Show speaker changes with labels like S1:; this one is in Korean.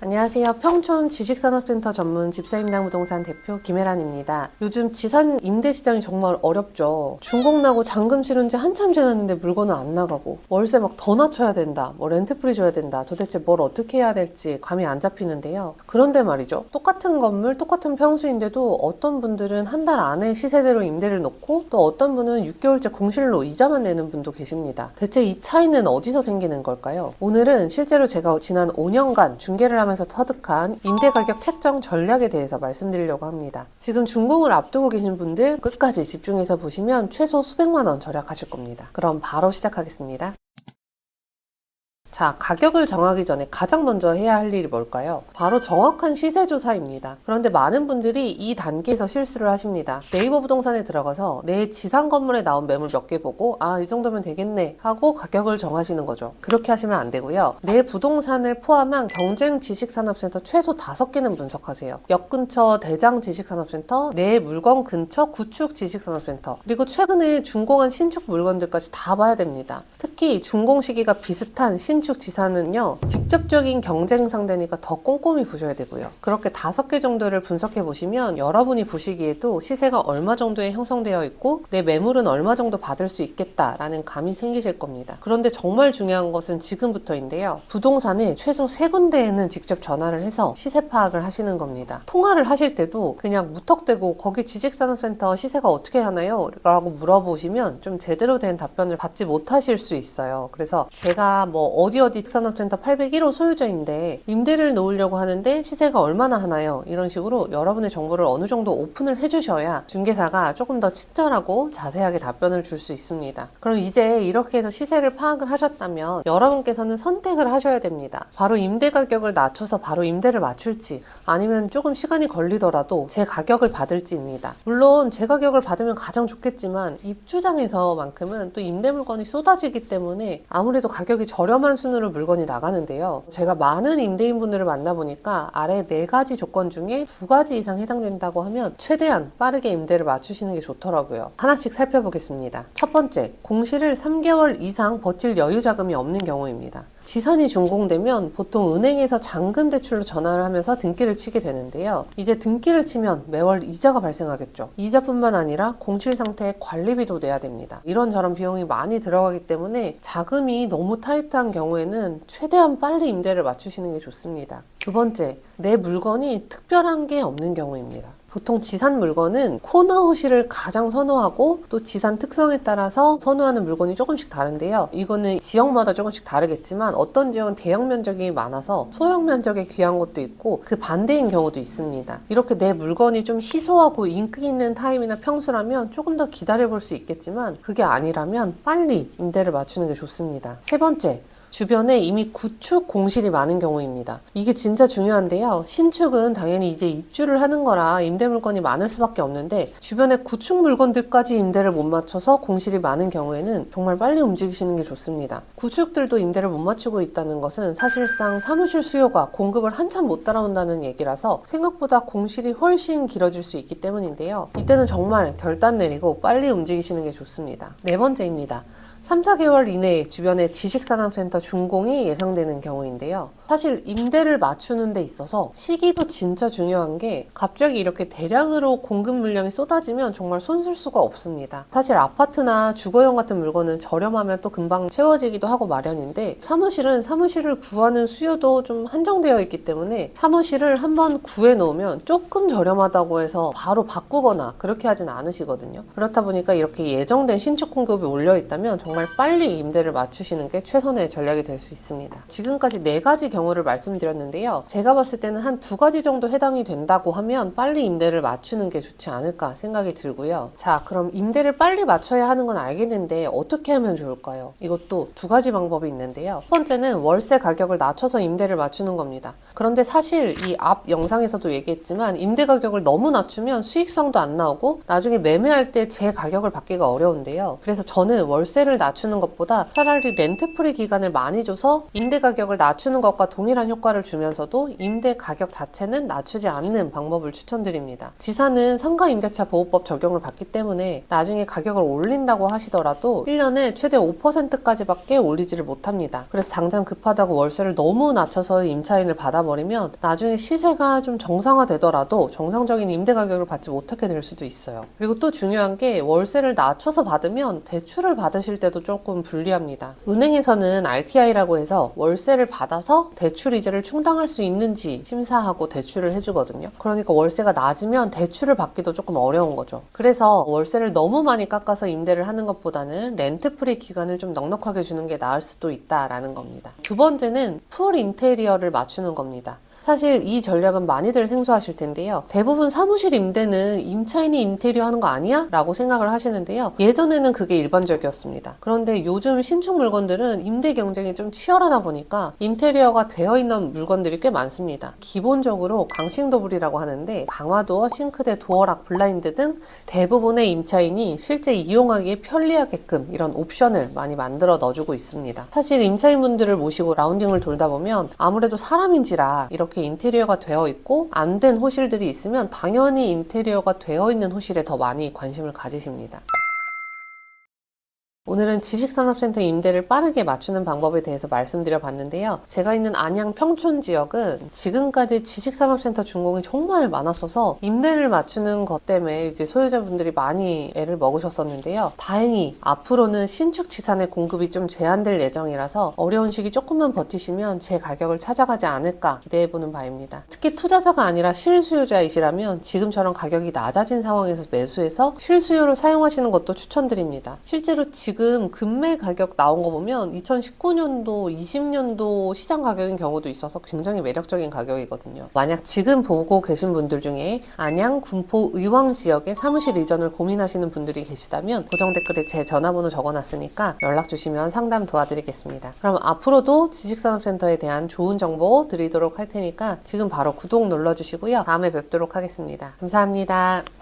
S1: 안녕하세요. 평촌 지식산업센터 전문 집사임당부동산 대표 김혜란입니다. 요즘 지산 임대 시장이 정말 어렵죠. 준공 나고 잔금 치른 지 한참 지났는데 물건은 안 나가고 월세 막 더 낮춰야 된다, 렌트프리 줘야 된다, 도대체 뭘 어떻게 해야 될지 감이 안 잡히는데요. 그런데 말이죠. 똑같은 건물, 똑같은 평수인데도 어떤 분들은 한 달 안에 시세대로 임대를 놓고 또 어떤 분은 6개월째 공실로 이자만 내는 분도 계십니다. 대체 이 차이는 어디서 생기는 걸까요? 오늘은 실제로 제가 지난 5년간 중개를 하면서 터득한 임대가격 책정 전략에 대해서 말씀드리려고 합니다. 지금 준공을 앞두고 계신 분들 끝까지 집중해서 보시면 최소 수백만 원 절약하실 겁니다. 그럼 바로 시작하겠습니다. 자, 가격을 정하기 전에 가장 먼저 해야 할 일이 뭘까요? 바로 정확한 시세 조사입니다. 그런데 많은 분들이 이 단계에서 실수를 하십니다. 네이버 부동산에 들어가서 내 지상 건물에 나온 매물 몇 개 보고 이 정도면 되겠네 하고 가격을 정하시는 거죠. 그렇게 하시면 안 되고요. 내 부동산을 포함한 경쟁 지식산업센터 최소 5개는 분석하세요. 역 근처 대장 지식산업센터, 내 물건 근처 구축 지식산업센터, 그리고 최근에 준공한 신축 물건들까지 다 봐야 됩니다. 특히 준공 시기가 비슷한 신축 지산은요, 직접적인 경쟁 상대니까 더 꼼꼼히 보셔야 되고요. 그렇게 5개 정도를 분석해 보시면 여러분이 보시기에도 시세가 얼마 정도에 형성되어 있고 내 매물은 얼마 정도 받을 수 있겠다라는 감이 생기실 겁니다. 그런데 정말 중요한 것은 지금부터인데요. 부동산에 최소 3군데에는 직접 전화를 해서 시세 파악을 하시는 겁니다. 통화를 하실 때도 그냥 무턱대고 거기 지식산업센터 시세가 어떻게 하나요? 라고 물어보시면 좀 제대로 된 답변을 받지 못하실 수 있어요. 그래서 제가 어디 산업센터 801호 소유자인데 임대를 놓으려고 하는데 시세가 얼마나 하나요? 이런 식으로 여러분의 정보를 어느 정도 오픈을 해주셔야 중개사가 조금 더 친절하고 자세하게 답변을 줄 수 있습니다. 그럼 이제 이렇게 해서 시세를 파악을 하셨다면 여러분께서는 선택을 하셔야 됩니다. 바로 임대 가격을 낮춰서 바로 임대를 맞출지 아니면 조금 시간이 걸리더라도 제 가격을 받을지입니다. 물론 제 가격을 받으면 가장 좋겠지만 입주장에서만큼은 또 임대 물건이 쏟아지기 때문에 아무래도 가격이 저렴한 순으로 물건이 나가는데요. 제가 많은 임대인분들을 만나보니까 아래 4가지 조건 중에 2가지 이상 해당된다고 하면 최대한 빠르게 임대를 맞추시는 게 좋더라고요. 하나씩 살펴보겠습니다. 첫 번째, 공실을 3개월 이상 버틸 여유 자금이 없는 경우입니다. 지산이 준공되면 보통 은행에서 잔금 대출로 전화를 하면서 등기를 치게 되는데요. 이제 등기를 치면 매월 이자가 발생하겠죠. 이자뿐만 아니라 공실 상태의 관리비도 내야 됩니다. 이런저런 비용이 많이 들어가기 때문에 자금이 너무 타이트한 경우에는 최대한 빨리 임대를 맞추시는 게 좋습니다. 두 번째, 내 물건이 특별한 게 없는 경우입니다. 보통 지산 물건은 코너 호실을 가장 선호하고 또 지산 특성에 따라서 선호하는 물건이 조금씩 다른데요. 이거는 지역마다 조금씩 다르겠지만 어떤 지역은 대형 면적이 많아서 소형 면적에 귀한 것도 있고 그 반대인 경우도 있습니다. 이렇게 내 물건이 좀 희소하고 인기 있는 타입이나 평수라면 조금 더 기다려볼 수 있겠지만 그게 아니라면 빨리 임대를 맞추는 게 좋습니다. 세 번째, 주변에 이미 구축 공실이 많은 경우입니다. 이게 진짜 중요한데요. 신축은 당연히 이제 입주를 하는 거라 임대 물건이 많을 수밖에 없는데 주변에 구축 물건들까지 임대를 못 맞춰서 공실이 많은 경우에는 정말 빨리 움직이시는 게 좋습니다. 구축들도 임대를 못 맞추고 있다는 것은 사실상 사무실 수요가 공급을 한참 못 따라온다는 얘기라서 생각보다 공실이 훨씬 길어질 수 있기 때문인데요. 이때는 정말 결단 내리고 빨리 움직이시는 게 좋습니다. 네 번째입니다. 3, 4개월 이내에 주변에 지식산업센터 준공이 예상되는 경우인데요. 사실 임대를 맞추는 데 있어서 시기도 진짜 중요한 게 갑자기 이렇게 대량으로 공급 물량이 쏟아지면 정말 손쓸 수가 없습니다. 사실 아파트나 주거용 같은 물건은 저렴하면 또 금방 채워지기도 하고 마련인데 사무실은 사무실을 구하는 수요도 좀 한정되어 있기 때문에 사무실을 한번 구해 놓으면 조금 저렴하다고 해서 바로 바꾸거나 그렇게 하진 않으시거든요. 그렇다 보니까 이렇게 예정된 신축 공급이 올려 있다면 정말 빨리 임대를 맞추시는 게 최선의 전략이 될 수 있습니다. 지금까지 4가지 경우를 말씀드렸는데요. 제가 봤을 때는 한 2가지 정도 해당이 된다고 하면 빨리 임대를 맞추는 게 좋지 않을까 생각이 들고요. 자, 그럼 임대를 빨리 맞춰야 하는 건 알겠는데 어떻게 하면 좋을까요? 이것도 2가지 방법이 있는데요. 첫 번째는 월세 가격을 낮춰서 임대를 맞추는 겁니다. 그런데 사실 이 앞 영상에서도 얘기했지만 임대 가격을 너무 낮추면 수익성도 안 나오고 나중에 매매할 때 제 가격을 받기가 어려운데요. 그래서 저는 월세를 낮추는 것보다 차라리 렌트프리 기간을 많이 줘서 임대 가격을 낮추는 것과 동일한 효과를 주면서도 임대 가격 자체는 낮추지 않는 방법을 추천드립니다. 지사는 상가임대차 보호법 적용을 받기 때문에 나중에 가격을 올린다고 하시더라도 1년에 최대 5%까지밖에 올리지를 못합니다. 그래서 당장 급하다고 월세를 너무 낮춰서 임차인을 받아버리면 나중에 시세가 좀 정상화되더라도 정상적인 임대 가격을 받지 못하게 될 수도 있어요. 그리고 또 중요한 게 월세를 낮춰서 받으면 대출을 받으실 때도 조금 불리합니다. 은행에서는 RTI라고 해서 월세를 받아서 대출 이자를 충당할 수 있는지 심사하고 대출을 해주거든요. 그러니까 월세가 낮으면 대출을 받기도 조금 어려운 거죠. 그래서 월세를 너무 많이 깎아서 임대를 하는 것보다는 렌트프리 기간을 좀 넉넉하게 주는 게 나을 수도 있다라는 겁니다. 두 번째는 풀 인테리어를 맞추는 겁니다. 사실 이 전략은 많이들 생소하실 텐데요. 대부분 사무실 임대는 임차인이 인테리어 하는 거 아니야? 라고 생각을 하시는데요. 예전에는 그게 일반적이었습니다. 그런데 요즘 신축 물건들은 임대 경쟁이 좀 치열하다 보니까 인테리어가 되어 있는 물건들이 꽤 많습니다. 기본적으로 강싱도블이라고 하는데 강화도어, 싱크대, 도어락, 블라인드 등 대부분의 임차인이 실제 이용하기에 편리하게끔 이런 옵션을 많이 만들어 넣어주고 있습니다. 사실 임차인분들을 모시고 라운딩을 돌다 보면 아무래도 사람인지라 이렇게 인테리어가 되어 있고 안 된 호실들이 있으면 당연히 인테리어가 되어 있는 호실에 더 많이 관심을 가지십니다. 오늘은 지식산업센터 임대를 빠르게 맞추는 방법에 대해서 말씀드려 봤는데요. 제가 있는 안양 평촌 지역은 지금까지 지식산업센터 준공이 정말 많았어서 임대를 맞추는 것 때문에 이제 소유자분들이 많이 애를 먹으셨었는데요. 다행히 앞으로는 신축 지산의 공급이 좀 제한될 예정이라서 어려운 시기 조금만 버티시면 제 가격을 찾아가지 않을까 기대해보는 바입니다. 특히 투자자가 아니라 실수요자이시라면 지금처럼 가격이 낮아진 상황에서 매수해서 실수요를 사용하시는 것도 추천드립니다. 실제로 지금 금매 가격 나온 거 보면 2019년도, 20년도 시장 가격인 경우도 있어서 굉장히 매력적인 가격이거든요. 만약 지금 보고 계신 분들 중에 안양, 군포, 의왕 지역에 사무실 이전을 고민하시는 분들이 계시다면 고정 댓글에 제 전화번호 적어놨으니까 연락 주시면 상담 도와드리겠습니다. 그럼 앞으로도 지식산업센터에 대한 좋은 정보 드리도록 할 테니까 지금 바로 구독 눌러주시고요. 다음에 뵙도록 하겠습니다. 감사합니다.